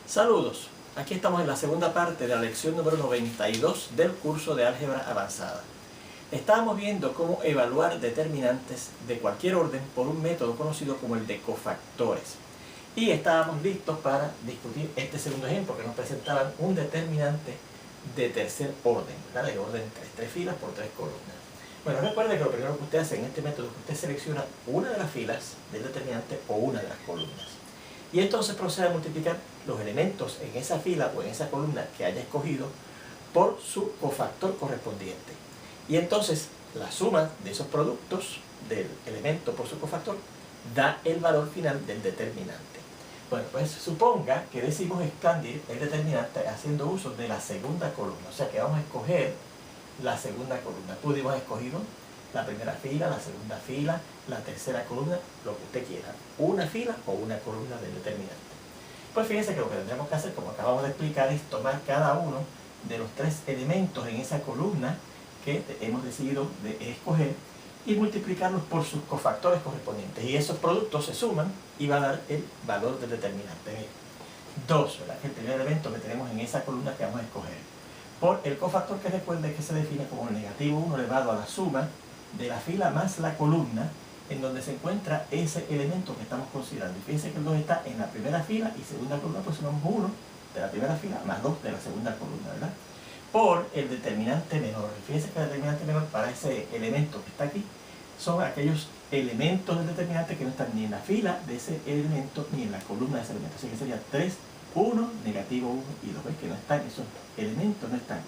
Saludos, aquí estamos en la segunda parte de la lección número 92 del curso de álgebra avanzada. Estábamos viendo cómo evaluar determinantes de cualquier orden por un método conocido como el de cofactores. Y estábamos listos para discutir este segundo ejemplo que nos presentaban un determinante de tercer orden, ¿verdad? De orden 3 filas por 3 columnas. Bueno, recuerde que lo primero que usted hace en este método es que usted selecciona una de las filas del determinante o una de las columnas. Y entonces procede a multiplicar los elementos en esa fila o en esa columna que haya escogido por su cofactor correspondiente. Y entonces la suma de esos productos del elemento por su cofactor da el valor final del determinante. Bueno, pues suponga que decimos expandir el determinante haciendo uso de la segunda columna. O sea que vamos a escoger la segunda columna. Pudimos haber escogido la primera fila, la segunda fila, la tercera columna, lo que usted quiera. Una fila o una columna del determinante. Pues fíjense que lo que tendremos que hacer, como acabamos de explicar, es tomar cada uno de los 3 elementos en esa columna que hemos decidido de escoger y multiplicarlos por sus cofactores correspondientes. Y esos productos se suman y va a dar el valor del determinante. 2, ¿verdad? Que el primer elemento que tenemos en esa columna que vamos a escoger. Por el cofactor que recuerde que se define como el negativo 1 elevado a la suma de la fila más la columna en donde se encuentra ese elemento que estamos considerando. Y fíjense que el 2 está en la primera fila y segunda columna, pues sumamos 1 de la primera fila más 2 de la segunda columna, ¿verdad? Por el determinante menor. Y fíjense que el determinante menor para ese elemento que está aquí son aquellos elementos del determinante que no están ni en la fila de ese elemento ni en la columna de ese elemento. Así que sería 3, 1, negativo 1 y 2. ¿Ves que no están esos elementos? No están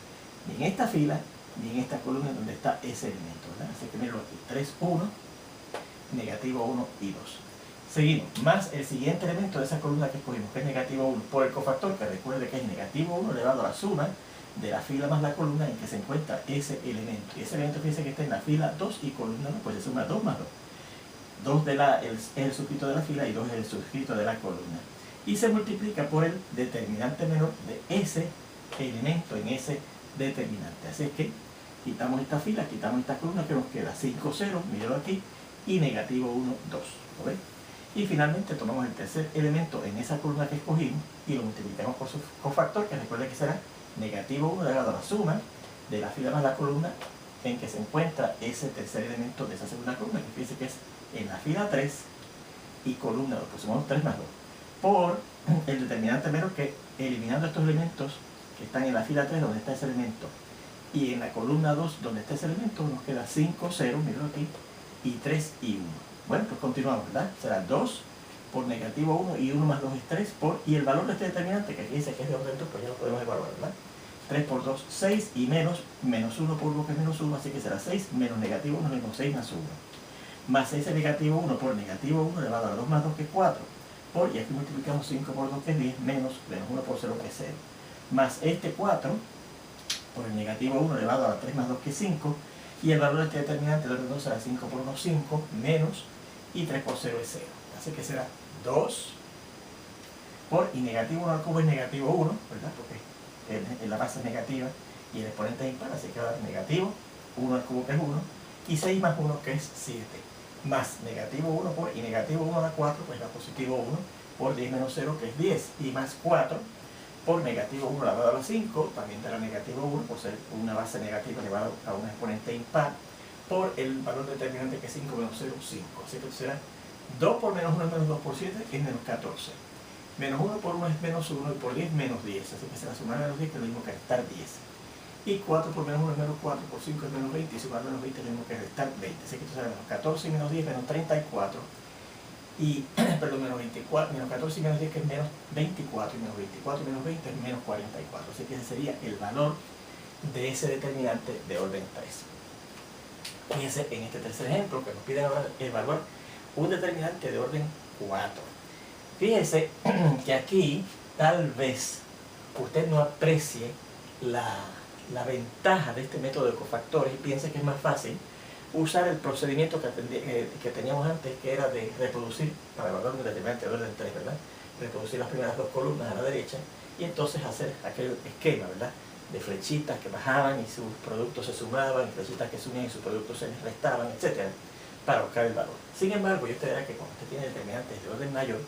ni en esta fila ni en esta columna donde está ese elemento, ¿verdad? Así que míralo aquí, 3, 1, negativo 1 y 2. Seguimos, más el siguiente elemento de esa columna que escogimos, que es negativo 1, por el cofactor, que recuerde que es negativo 1 elevado a la suma de la fila más la columna en que se encuentra ese elemento. Y ese elemento fíjense que está en la fila 2 y columna 1, pues se suma 2 más 2. 2 es el suscrito de la fila y 2 es el suscrito de la columna. Y se multiplica por el determinante menor de ese elemento en ese determinante. Así es que quitamos esta fila, quitamos esta columna, que nos queda 5, 0, míralo aquí, y negativo 1, 2. ¿Lo ven? Y finalmente tomamos el tercer elemento en esa columna que escogimos y lo multiplicamos por su cofactor, que recuerde que será negativo 1 elevado a la suma de la fila más la columna en que se encuentra ese tercer elemento de esa segunda columna, que fíjense que es en la fila 3 y columna 2, pues sumamos 3 más 2, por el determinante menor, que eliminando estos elementos que están en la fila 3 donde está ese elemento y en la columna 2 donde está ese elemento, nos queda 5, 0, míralo aquí, y 3 y 1. Bueno, pues continuamos, ¿verdad? Será 2 por negativo 1 y 1 más 2 es 3 por, y el valor de este determinante, que aquí dice que es de orden 2, pues ya lo podemos evaluar, ¿verdad? 3 por 2, 6 y menos 1 por 1 que es menos 1, así que será 6 menos negativo 1 menos 6 más 1. Más ese negativo 1 por negativo 1 elevado a 2 más 2 que es 4. Por, y aquí multiplicamos 5 por 2 que es 10, menos 1 por 0 que es 0. Más este 4 por el negativo 1 elevado a 3 más 2 que es 5. Y el valor de este determinante de orden 2 será 5 por 1, 5, menos, y 3 por 0 es 0. Así que será 2 por, y negativo 1 al cubo es negativo 1, ¿verdad? Porque la base es negativa y el exponente es impar, así que va a dar negativo 1 al cubo que es 1, y 6 más 1 que es 7. Más negativo 1 por, y negativo 1 a la 4, pues da positivo 1, por 10 menos 0 que es 10, y más 4 por negativo 1 elevado a la 5, también dará negativo 1 por ser una base negativa elevada a un exponente impar, por el valor determinante que es 5 menos 0, 5. Así que será 2 por menos 1 es menos 2 por 7, que es menos 14. Menos 1 por 1 es menos 1, y por 10 menos 10. Así que será sumar menos 10, que es lo mismo que restar 10. Y 4 por menos 1 es menos 4, por 5 es menos 20, y sumar menos 20 es lo mismo que restar 20. Así que esto será menos 14 y menos 10, menos 34. Y, perdón, menos 24, menos 14 y menos 10 que es menos 24, y menos 24 y menos 20 es menos 44. Así que ese sería el valor de ese determinante de orden 3. Fíjense en este tercer ejemplo que nos piden ahora evaluar un determinante de orden 4. Fíjense que aquí tal vez usted no aprecie la ventaja de este método de cofactores y piense que es más fácil usar el procedimiento que teníamos antes, que era de reproducir, para evaluar un determinante de orden 3, ¿verdad? Reproducir las primeras 2 columnas a la derecha y entonces hacer aquel esquema, ¿verdad? De flechitas que bajaban y sus productos se sumaban, y flechitas que se unían y sus productos se les restaban, etc., para buscar el valor. Sin embargo, usted verá que cuando usted tiene determinantes de orden mayor,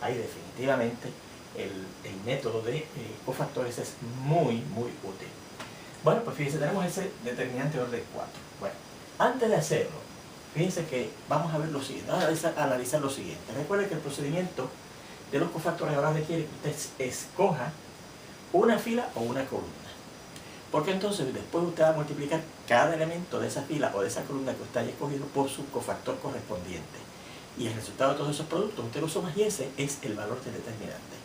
ahí definitivamente el método de cofactores es muy útil. Bueno, pues fíjense, tenemos ese determinante de orden 4. Bueno, antes de hacerlo, fíjense que vamos a ver lo siguiente, vamos a analizar lo siguiente. Recuerden que el procedimiento de los cofactores ahora requiere que usted escoja una fila o una columna. Porque entonces después usted va a multiplicar cada elemento de esa fila o de esa columna que usted haya escogido por su cofactor correspondiente. Y el resultado de todos esos productos usted lo suma y ese es el valor del determinante.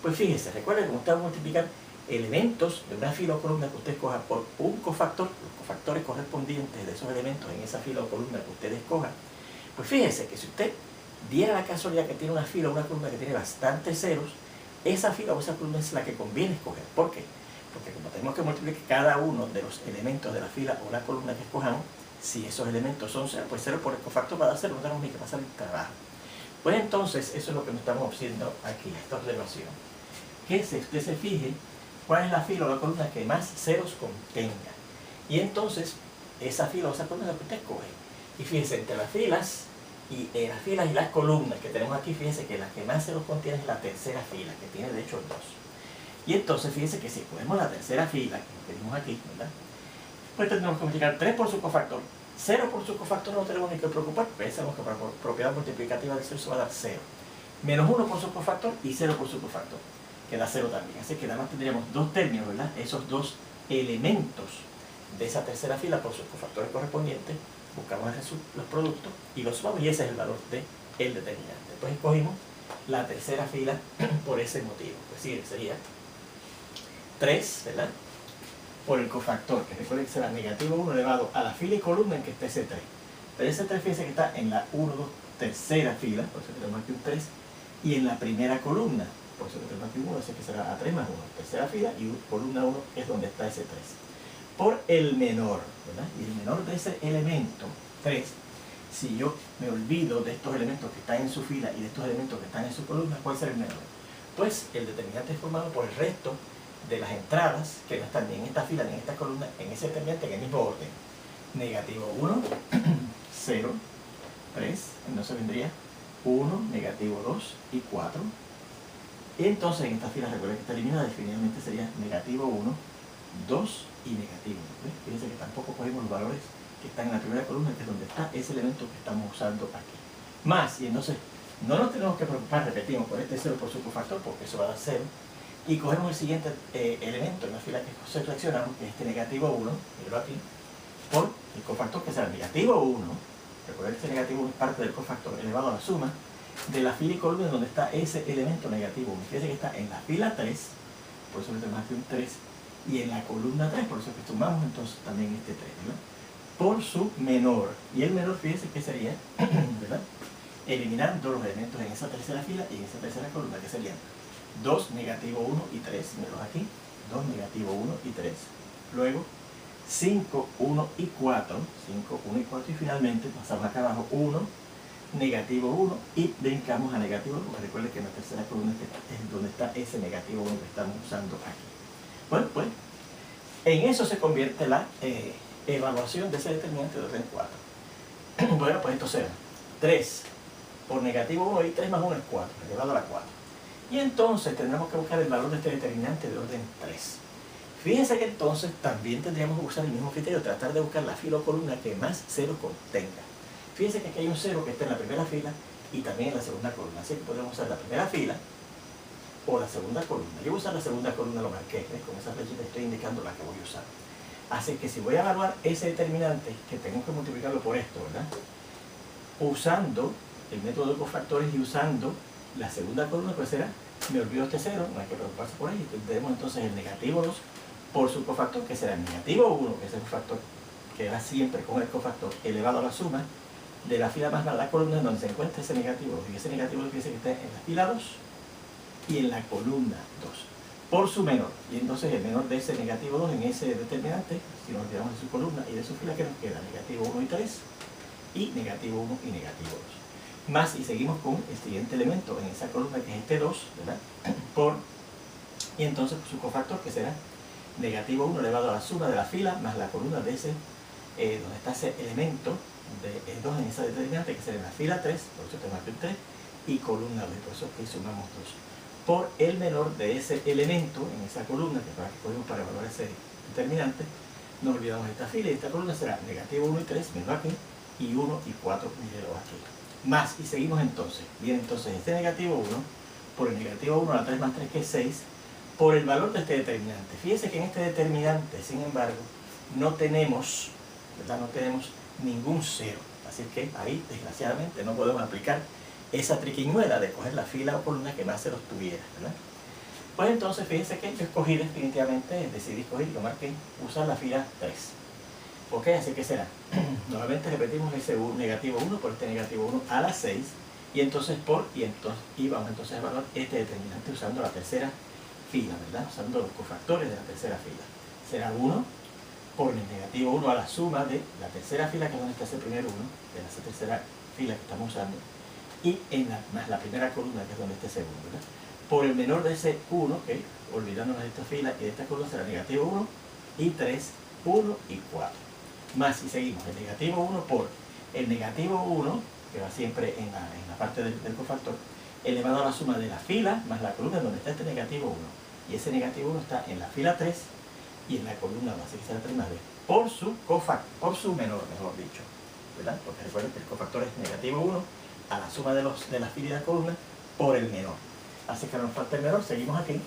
Pues fíjese, recuerden que usted va a multiplicar elementos de una fila o columna que usted escoja por un cofactor, los cofactores correspondientes de esos elementos en esa fila o columna que usted escoja. Pues fíjese que si usted diera la casualidad que tiene una fila o una columna que tiene bastantes ceros, esa fila o esa columna es la que conviene escoger. ¿Por qué? Porque como tenemos que multiplicar cada uno de los elementos de la fila o la columna que escojamos, si esos elementos son 0, pues 0 por el cofactor va a dar 0, no tenemos ni que pasar el trabajo. Pues entonces, eso es lo que nos estamos haciendo aquí, esta observación. Que si usted se fije cuál es la fila o la columna que más ceros contenga. Y entonces, esa fila o esa columna es la que usted escoge. Y fíjese, entre las filas y las columnas que tenemos aquí, fíjense que la que más ceros contiene es la tercera fila, que tiene de hecho 2. Y entonces fíjense que si cogemos la tercera fila, que tenemos aquí, ¿verdad? Pues tendremos que multiplicar 3 por su cofactor. 0 por su cofactor no tenemos ni que preocupar, pues sabemos que por propiedad multiplicativa de 0 se va a dar 0. Menos 1 por su cofactor y 0 por su cofactor, que da 0 también. Así que nada más tendríamos dos términos, ¿verdad? Esos dos elementos de esa tercera fila por sus cofactores correspondientes, buscamos los productos y los sumamos y ese es el valor del determinante. Pues escogimos la tercera fila por ese motivo. Pues sí, sería 3, ¿verdad? Por el cofactor, que recuerden que será negativo 1 elevado a la fila y columna en que esté ese 3. Pero ese 3 fíjense que está en la 1, 2, tercera fila, por eso tenemos aquí un 3, y en la primera columna, por eso tenemos aquí un 1, así que será a 3 más 1, tercera fila, y columna 1 es donde está ese 3. Por el menor, ¿verdad? Y el menor de ese elemento, 3, si yo me olvido de estos elementos que están en su fila y de estos elementos que están en su columna, ¿cuál será el menor? Pues el determinante es formado por el resto de las entradas que no están ni en esta fila ni en esta columna, en ese determinante en el mismo orden. Negativo 1, 0, 3, entonces vendría 1, negativo 2 y 4. Y entonces en esta fila recuerden que está eliminada, definitivamente sería negativo 1, 2 y negativo 1. Fíjense que tampoco cogemos los valores que están en la primera columna, que es donde está ese elemento que estamos usando aquí. Más, y entonces no nos tenemos que preocupar, repetimos, por este 0 por su cofactor, porque eso va a dar 0. Y cogemos el siguiente elemento en la fila que seleccionamos, que es este negativo 1, míralo aquí, por el cofactor que será negativo 1. Recuerden que este negativo 1 es parte del cofactor elevado a la suma de la fila y columna donde está ese elemento negativo 1. Fíjense que está en la fila 3, por eso le tenemos aquí un 3, y en la columna 3, por eso que sumamos entonces también este 3, ¿verdad? Por su menor. Y el menor, fíjense que sería, ¿verdad? Eliminando los elementos en esa tercera fila y en esa tercera columna, que serían 2, negativo 1 y 3, mírenlos aquí, 2, negativo 1 y 3. Luego, 5, 1 y 4, 5, 1 y 4, y finalmente pasamos acá abajo 1, negativo 1 y brincamos a negativo 1, porque recuerden que en la tercera columna es donde está ese negativo 1 que estamos usando aquí. Bueno, pues, en eso se convierte la evaluación de ese determinante de orden 4. Bueno, pues esto será 3 por negativo 1 y 3 más 1 es 4, elevado a la 4. Y entonces tendremos que buscar el valor de este determinante de orden 3. Fíjense que entonces también tendríamos que usar el mismo criterio, tratar de buscar la fila o columna que más ceros contenga. Fíjense que aquí hay un 0 que está en la primera fila y también en la segunda columna. Así que podemos usar la primera fila o la segunda columna. Yo voy a usar la segunda columna, lo marqué, ¿ves? Con esa flechita estoy indicando la que voy a usar. Así que si voy a evaluar ese determinante, que tengo que multiplicarlo por esto, ¿verdad? Usando el método de cofactores y usando la segunda columna, pues será, me olvido este 0, no hay que preocuparse por ahí, tenemos entonces el negativo 2 por su cofactor, que será el negativo 1, que es el factor que va siempre con el cofactor elevado a la suma de la fila más la columna en donde se encuentra ese negativo 2, y ese negativo 2 dice que está en la fila 2 y en la columna 2, por su menor, y entonces el menor de ese negativo 2 en ese determinante, si nos olvidamos de su columna y de su fila, que nos queda negativo 1 y 3, y negativo 1 y negativo 2. Más, y seguimos con el siguiente elemento en esa columna, que es este 2, ¿verdad? Y entonces su cofactor, que será negativo 1 elevado a la suma de la fila más la columna de ese, donde está ese elemento de 2 en esa determinante, que será en la fila 3, por eso tenemos aquí un 3, y columna 2, por eso que sumamos 2. por el menor de ese elemento en esa columna que cogimos para evaluar ese determinante. No olvidamos esta fila y esta columna será negativo 1 y 3, mírenlo aquí, y 1 y 4, mírenlo aquí. Más, y seguimos entonces. Bien, entonces este negativo 1 por el negativo 1 a la 3 más 3, que es 6, por el valor de este determinante. Fíjense que en este determinante, sin embargo, no tenemos, ¿verdad? No tenemos ningún cero. Así que ahí, desgraciadamente, no podemos aplicar esa triquiñuela de coger la fila o columna que más ceros tuviera, ¿verdad? Pues entonces, fíjense que yo escogí definitivamente, decidí escoger, yo marqué, usar la fila 3. Ok, así que será. Nuevamente repetimos ese negativo 1 por este negativo 1 a la 6, y entonces y vamos entonces a evaluar este determinante usando la tercera fila, ¿verdad? Usando los cofactores de la tercera fila. Será 1 por el negativo 1 a la suma de la tercera fila, que es donde está ese primer 1, de la tercera fila que estamos usando, y más la primera columna, que es donde está ese 1, ¿verdad? Por el menor de ese 1, que olvidándonos de esta fila y de esta columna, será negativo 1 y 3, 1 y 4. Más, y seguimos, el negativo 1 por el negativo 1, que va siempre en la parte del cofactor, elevado a la suma de la fila más la columna donde está este negativo 1. Y ese negativo 1 está en la fila 3 y en la columna 2, así que será 3 más b, por su menor, mejor dicho, ¿verdad? Porque recuerden que el cofactor es negativo 1 a la suma de la fila y la columna por el menor. Así que nos falta el menor, seguimos aquí.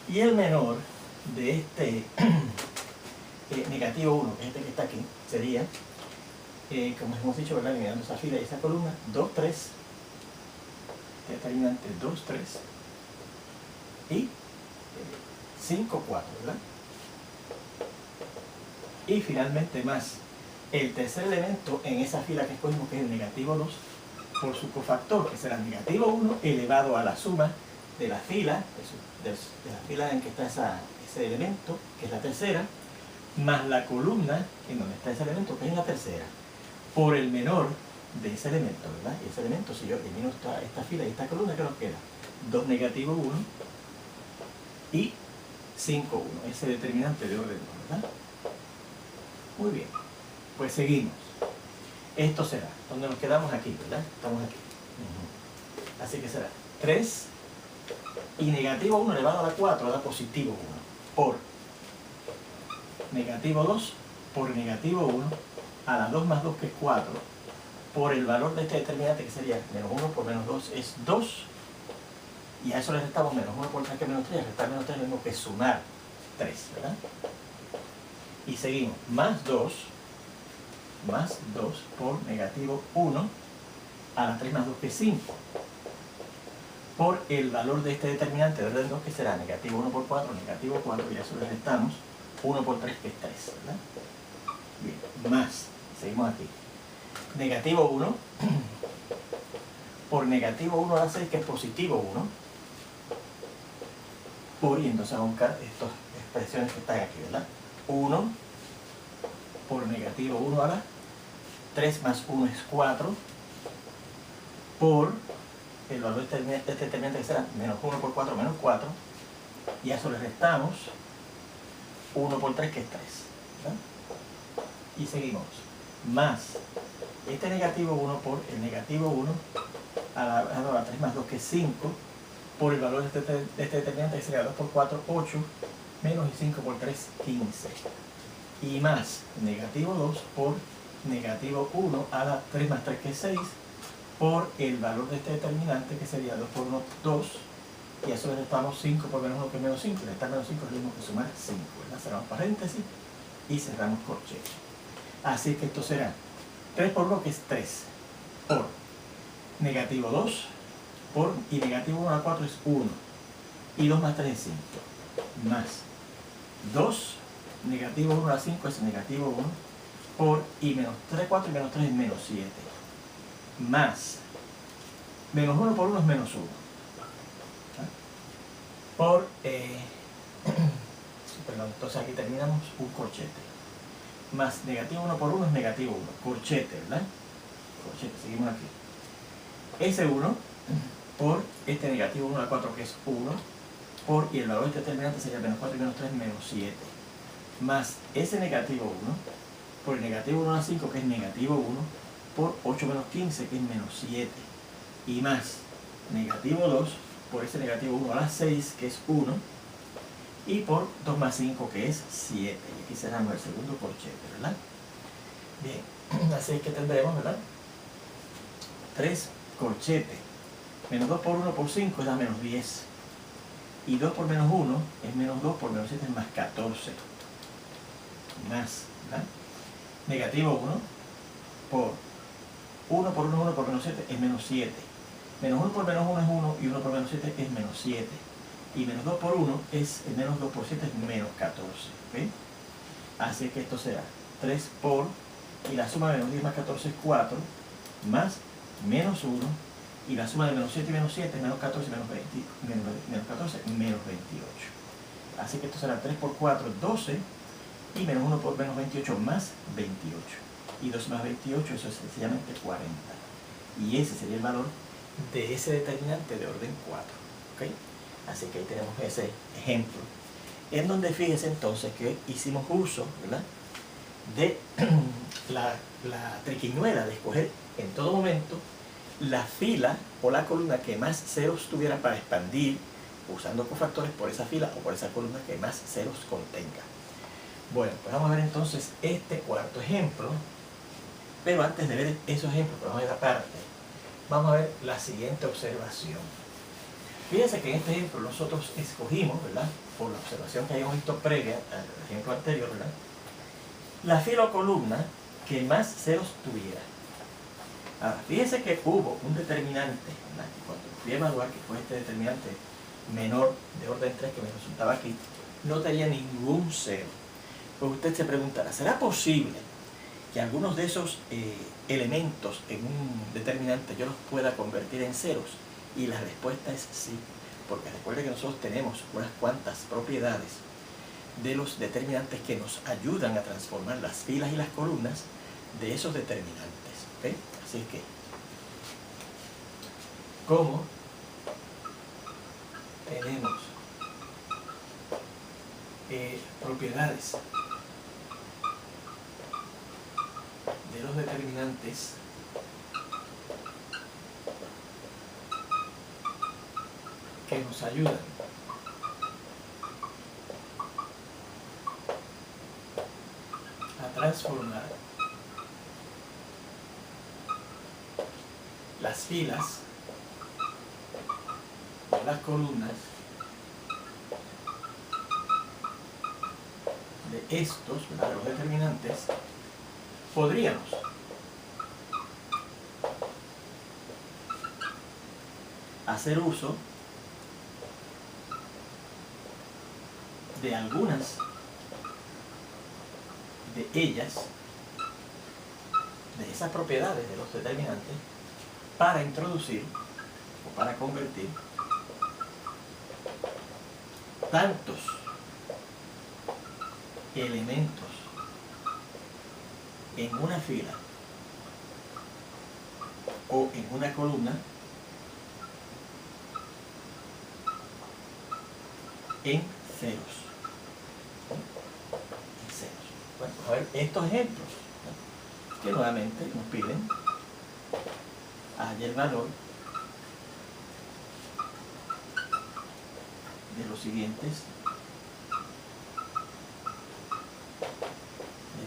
Y el menor de este negativo 1, este que está aquí, sería, como hemos dicho, ¿verdad? Eliminando esa fila y esa columna, 2, 3, determinante 2, 3 y 5, 4, ¿verdad? Y finalmente más el tercer elemento en esa fila que escogimos, que es el negativo 2, por su cofactor, que será negativo 1 elevado a la suma de la fila, de la fila en que está ese elemento, que es la tercera, más la columna en donde está ese elemento, que es la tercera, por el menor de ese elemento, ¿verdad? Y ese elemento, si yo elimino esta fila y esta columna, ¿qué nos queda? 2 negativo 1 y 5, 1, ese determinante de orden 2, ¿verdad? Muy bien, pues seguimos. Esto será, donde nos quedamos aquí, ¿verdad? Estamos aquí. Así que será 3 y negativo 1 elevado a la 4 da positivo 1 por negativo 2 por negativo 1 a la 2 más 2, que es 4, por el valor de este determinante, que sería menos 1 por menos 2 es 2, y a eso le restamos menos 1 por 3, que es menos 3, restar menos 3 es lo mismo que sumar 3, ¿verdad? Y seguimos, más 2 por negativo 1 a la 3 más 2, que es 5, por el valor de este determinante de orden 2, que será negativo 1 por 4, negativo 4, y a eso le restamos 1 por 3, que es 3, ¿verdad? Bien, más, seguimos aquí, negativo 1 por negativo 1 a la 6, que es positivo 1, por, y entonces vamos a buscar estas expresiones que están aquí, ¿verdad? 1 por negativo 1 a la 3 más 1 es 4, por el valor de este determinante, que será menos 1 por 4, menos 4, y a eso le restamos 1 por 3, que es 3, ¿verdad? Y seguimos, más este negativo 1 por el negativo 1 a la 3 más 2, que es 5, por el valor de este determinante, que sería 2 por 4, 8, menos y 5 por 3, 15. Y más negativo 2 por negativo 1 a la 3 más 3, que es 6, por el valor de este determinante, que sería 2 por 1, 2, y a eso le restamos 5 por menos 1, que es menos 5, y restar menos 5 es lo mismo que sumar 5, ¿verdad? Cerramos paréntesis y cerramos corchete. Así que esto será 3 por 1, que es 3, por negativo 2, y negativo 1 a la 4 es 1, y 2 más 3 es 5, más 2, negativo 1 a la 5 es negativo 1, por, y menos 3, 4 y menos 3 es menos 7, más menos 1 por 1 es menos 1, por, perdón, entonces aquí terminamos un corchete, más negativo 1 por 1 es negativo 1, corchete, ¿verdad? Corchete, seguimos aquí. Ese 1 por este negativo 1 a la 4, que es 1, por, y el valor de este determinante sería menos 4 y menos 3 menos 7, más ese negativo 1 por el negativo 1 a la 5, que es negativo 1, por 8 menos 15, que es menos 7, y más negativo 2 por ese negativo 1 a la 6, que es 1, y por 2 más 5, que es 7. Y aquí cerramos el segundo corchete, ¿verdad? Bien, así es que tendremos, ¿verdad? 3 corchetes. Menos 2 por 1 por 5 da menos 10. Y 2 por menos 1 es menos 2 por menos 7 es más 14. Más, ¿verdad? Negativo 1 por 1 por 1 por menos 7 es menos 7. Menos 1 por menos 1 es 1 y 1 por menos 7 es menos 7. Y menos 2 por 1 es menos 2 por 7 es menos 14. ¿Okay? Así que esto será 3 por, y la suma de menos 10 más 14 es 4, más menos 1, y la suma de menos 7 y menos 7 es menos 14 menos 20, menos 14 menos 28. Así que esto será 3 por 4, 12, y menos 1 por menos 28 más 28. Y 12 más 28, eso es sencillamente 40. Y ese sería el valor de ese determinante de orden 4. ¿Okay? Así que ahí tenemos ese ejemplo, en donde fíjense entonces que hicimos uso, ¿verdad?, de la triquiñuela de escoger en todo momento la fila o la columna que más ceros tuviera para expandir, usando cofactores por esa fila o por esa columna que más ceros contenga. Bueno, pues vamos a ver entonces este cuarto ejemplo, pero antes de ver esos ejemplos, vamos a ver aparte, vamos a ver la siguiente observación. Fíjense que en este ejemplo nosotros escogimos, ¿verdad?, por la observación que hayamos visto previa al ejemplo anterior, ¿verdad?, la fila o columna que más ceros tuviera. Ahora, fíjense que hubo un determinante, ¿verdad?, que cuando fui a evaluar, que fue este determinante menor de orden 3 que me resultaba aquí, no tenía ningún cero. Pues usted se preguntará, ¿será posible que algunos de esos elementos en un determinante yo los pueda convertir en ceros? Y la respuesta es sí, porque recuerde que nosotros tenemos unas cuantas propiedades de los determinantes que nos ayudan a transformar las filas y las columnas de esos determinantes. ¿Okay? Así es que, como tenemos propiedades de los determinantes que nos ayudan a transformar las filas o las columnas de estos, ¿verdad?, de los determinantes, podríamos hacer uso de algunas de ellas, de esas propiedades de los determinantes, para introducir o para convertir tantos elementos en una fila o en una columna en ceros. En ceros. Bueno, a ver estos ejemplos, ¿no?, que nuevamente nos piden hallar el valor de los siguientes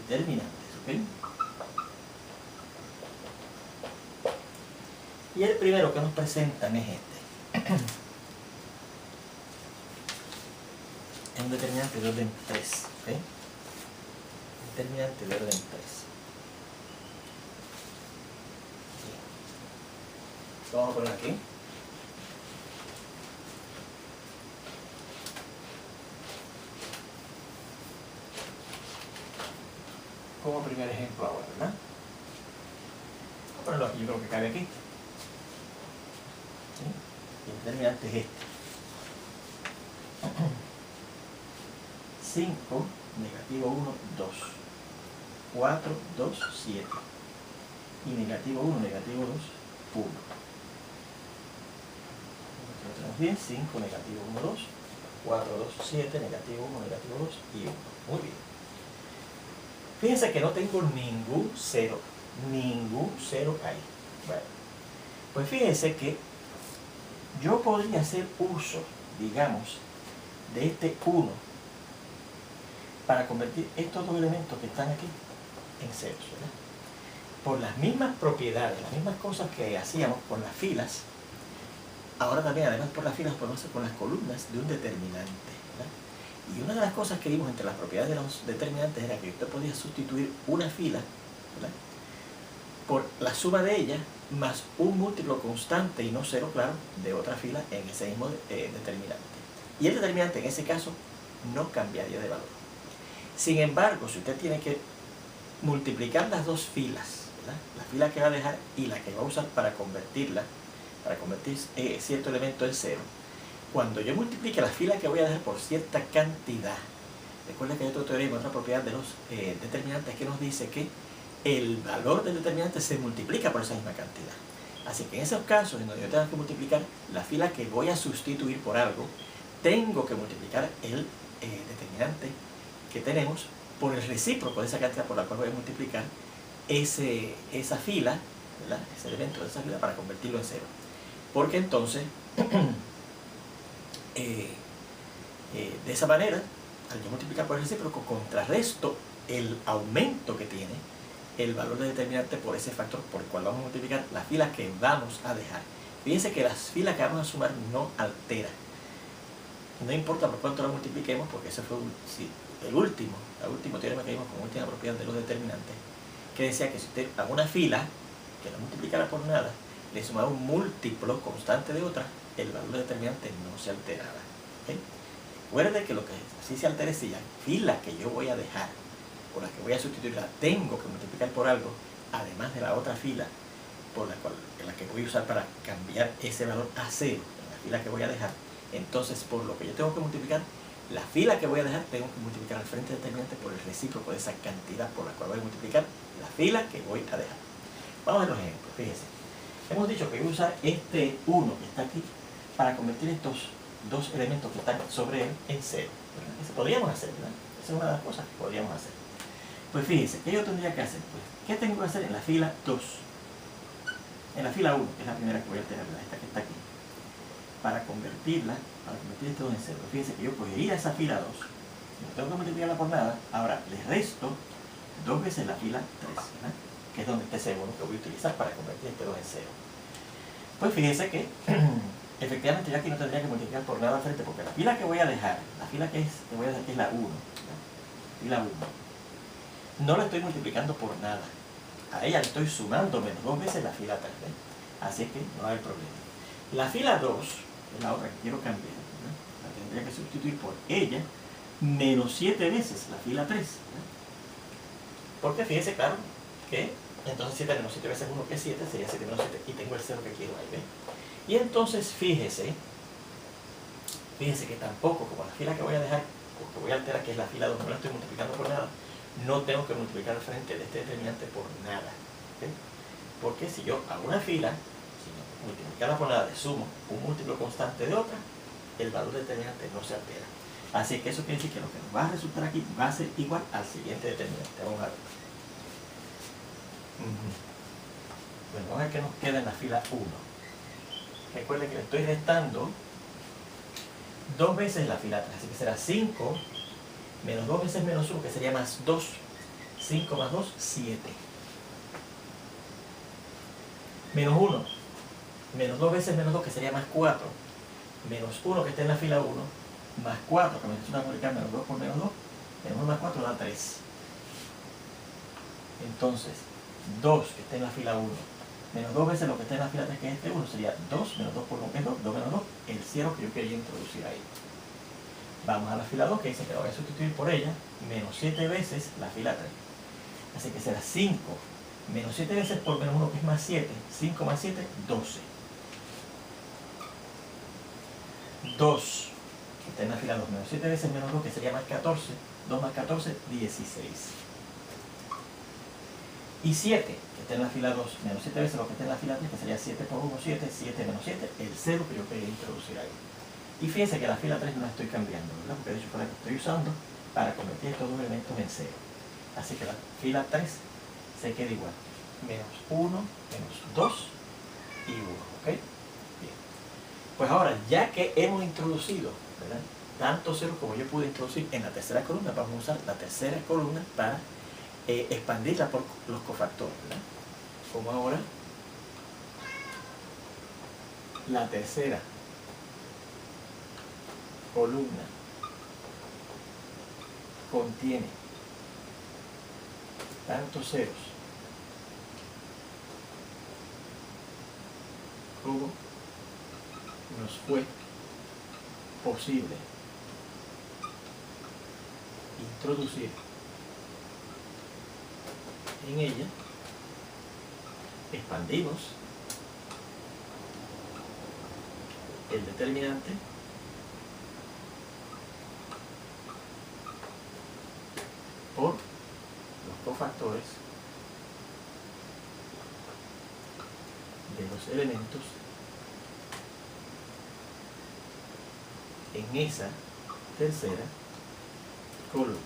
determinantes. ¿Okay? Y el primero que nos presentan es este. Es un determinante de orden 3. ¿Okay? Determinante de orden 3. Lo vamos a poner aquí. Como primer ejemplo ahora, ¿verdad? Vamos a ponerlo aquí, yo creo que cabe aquí. ¿Sí? Y el determinante es este. 5, negativo 1, 2. 4, 2, 7. Y negativo 1, negativo 2, 1. Lo tenemos bien. 5, negativo 1, 2. 4, 2, 7, negativo 1, negativo 2 y 1. Muy bien. Fíjense que no tengo ningún cero ahí. Bueno, pues fíjense que yo podría hacer uso, digamos, de este 1 para convertir estos dos elementos que están aquí en ceros, ¿verdad? Por las mismas propiedades, las mismas cosas que hacíamos con las filas, ahora también, además por las filas, podemos hacer con las columnas de un determinante, ¿verdad? Y una de las cosas que vimos entre las propiedades de los determinantes era que usted podía sustituir una fila, ¿verdad?, por la suma de ella más un múltiplo constante y no cero, claro, de otra fila en ese mismo determinante. Y el determinante en ese caso no cambiaría de valor. Sin embargo, si usted tiene que multiplicar las dos filas, ¿verdad?, la fila que va a dejar y la que va a usar para convertirla, para convertir cierto elemento en cero, cuando yo multiplique la fila que voy a dejar por cierta cantidad, recuerden que hay otro teorema, otra propiedad de los determinantes que nos dice que el valor del determinante se multiplica por esa misma cantidad. Así que en esos casos en donde yo tengo que multiplicar la fila que voy a sustituir por algo, tengo que multiplicar el determinante que tenemos por el recíproco de esa cantidad por la cual voy a multiplicar esa fila, ¿verdad?, ese elemento de esa fila, para convertirlo en cero. Porque entonces, de esa manera, al yo multiplicar por el recíproco, contrarresto el aumento que tiene el valor del determinante por ese factor por el cual vamos a multiplicar la fila que vamos a dejar. Fíjense que las filas que vamos a sumar no alteran. No importa por cuánto la multipliquemos, porque ese fue el último teorema que vimos como última propiedad de los determinantes, que decía que si usted a una fila que la multiplicara por nada, le sumaba un múltiplo constante de otra, el valor del determinante no se alteraba. ¿Okay? Recuerde que lo que sí se altera es si la fila que yo voy a dejar, por la que voy a sustituirla, tengo que multiplicar por algo, además de la otra fila en la que voy a usar para cambiar ese valor a cero, en la fila que voy a dejar. Entonces, por lo que yo tengo que multiplicar, la fila que voy a dejar, tengo que multiplicar al frente del determinante por el recíproco de esa cantidad por la cual voy a multiplicar la fila que voy a dejar. Vamos a ver los ejemplos. Fíjense. Hemos dicho que voy a usar este 1 que está aquí para convertir estos dos elementos que están sobre él en cero. Eso podríamos hacer, ¿verdad? Esa es una de las cosas que podríamos hacer. Pues fíjense, ¿qué yo tendría que hacer? Pues, ¿qué tengo que hacer en la fila 2? En la fila 1, que es la primera que voy a tener, ¿verdad?, esta que está aquí. Para convertir esto en cero. Fíjense que yo puedo ir a esa fila 2, no tengo que multiplicarla por nada, ahora le resto 2 veces la fila 3, ¿verdad?, que es donde está ese 1 que voy a utilizar para convertir este 2 en cero. Pues fíjense que efectivamente yo aquí no tendría que multiplicar por nada al frente, porque la fila que voy a dejar, la fila que voy a dejar, que es la 1, ¿verdad?, fila 1, no la estoy multiplicando por nada. A ella le estoy sumando menos 2 veces la fila 3, ¿ven? Así que no hay problema. La fila 2, que es la otra que quiero cambiar, ¿verdad?, la tendría que sustituir por ella menos 7 veces la fila 3, ¿verdad? Porque fíjense, claro, que entonces 7 menos 7 veces 1, que es 7, sería 7 menos 7, y tengo el 0 que quiero ahí, ¿ven? Y entonces fíjese que tampoco, como la fila que voy a dejar, porque voy a alterar, que es la fila 2, no la estoy multiplicando por nada, no tengo que multiplicar al frente de este determinante por nada, ¿okay? Porque si yo hago una fila, si no multiplicarla por nada, le sumo un múltiplo constante de otra, el valor del determinante no se altera. Así que eso quiere decir que lo que nos va a resultar aquí va a ser igual al siguiente determinante. Vamos a ver. Bueno, vamos a ver qué nos queda en la fila 1. Recuerden que le estoy restando 2 veces la fila 3, así que será 5 menos 2 veces menos 1, que sería más 2. 5 más 2, 7. Menos 1. Menos 2 veces menos 2, que sería más 4. Menos 1, que está en la fila 1. Más 4, que me resulta multiplicar menos 2 por menos 2. Menos 1 más 4 da 3. Entonces, 2, que está en la fila 1. Menos 2 veces lo que está en la fila 3, que es este 1, sería 2 menos 2 por 1, que es 2. 2 menos 2, el 0 que yo quería introducir ahí. Vamos a la fila 2, que dice que la voy a sustituir por ella, menos 7 veces la fila 3. Así que será 5 menos 7 veces por menos 1, que es más 7. 5 más 7, 12. 2, que está en la fila 2, menos 7 veces menos 2, que sería más 14. 2 más 14, 16. Y 7, que está en la fila 2, menos 7 veces lo que está en la fila 3, que sería 7 por 1, 7. 7 menos 7, el 0 que yo quería introducir ahí. Y fíjense que la fila 3 no la estoy cambiando, ¿verdad?, porque de hecho fue la que estoy usando para convertir estos dos elementos en 0. Así que la fila 3 se queda igual. Menos 1, menos 2 y 1. ¿Ok? Bien. Pues ahora, ya que hemos introducido, ¿verdad?, tantos ceros como yo pude introducir en la tercera columna, vamos a usar la tercera columna para expandirla por los cofactores, ¿verdad? Como ahora la tercera columna contiene tantos ceros como nos fue posible introducir en ella, expandimos el determinante por los cofactores de los elementos en esa tercera columna.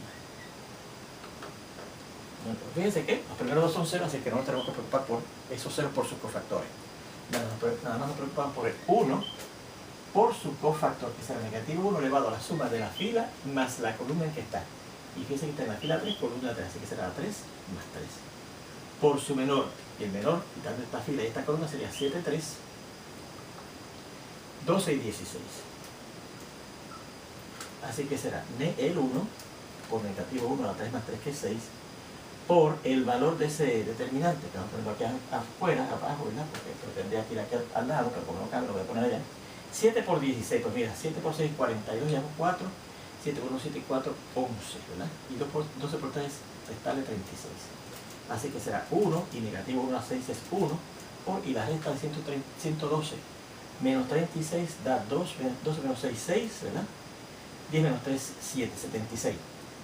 Bueno, fíjense que los primeros dos son ceros, así que no nos tenemos que preocupar por esos ceros por sus cofactores. Nada más nos preocupamos por el 1 por su cofactor, que será negativo 1 elevado a la suma de la fila más la columna en que está. Y fíjense que está en la fila 3, columna 3, así que será 3 más 3. Por su menor, y el menor, quitando esta fila y esta columna, sería 7, 3, 12 y 16. Así que será el 1 por negativo 1 a la 3 más 3, que es 6, por el valor de ese determinante, que vamos a ponerlo aquí afuera, abajo, ¿verdad? Porque esto tendría que ir aquí al lado, pero como no cabe, lo voy a poner allá. 7 por 16, pues mira, 7 por 6, 42, ya 4, 7 por 1, 7 y 4, 11, ¿verdad? Y 12 por 3, restarle 36. Así que será 1, y negativo 1 a 6 es 1, y la resta de 112 menos 36 da 2, 12 menos 6, 6, ¿verdad? 10 menos 3, 7, 76.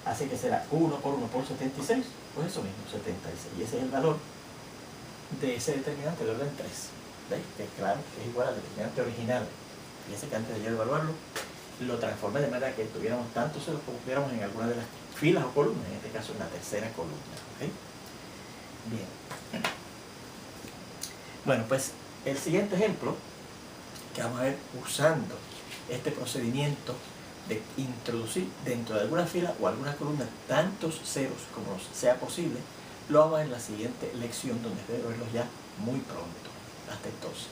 Así que será 1 por 1 por 76, pues eso mismo, 76. Y ese es el valor de ese determinante de orden 3. ¿Veis? Que claro, que es igual al determinante original. Fíjense que antes de yo evaluarlo, lo transformé de manera que tuviéramos tantos ceros como tuviéramos en alguna de las filas o columnas, en este caso en la tercera columna. ¿Okay? Bien. Bueno, pues el siguiente ejemplo que vamos a ver usando este procedimiento de introducir dentro de alguna fila o alguna columna tantos ceros como sea posible, lo vamos a ver en la siguiente lección, donde espero verlos ya muy pronto. Hasta entonces.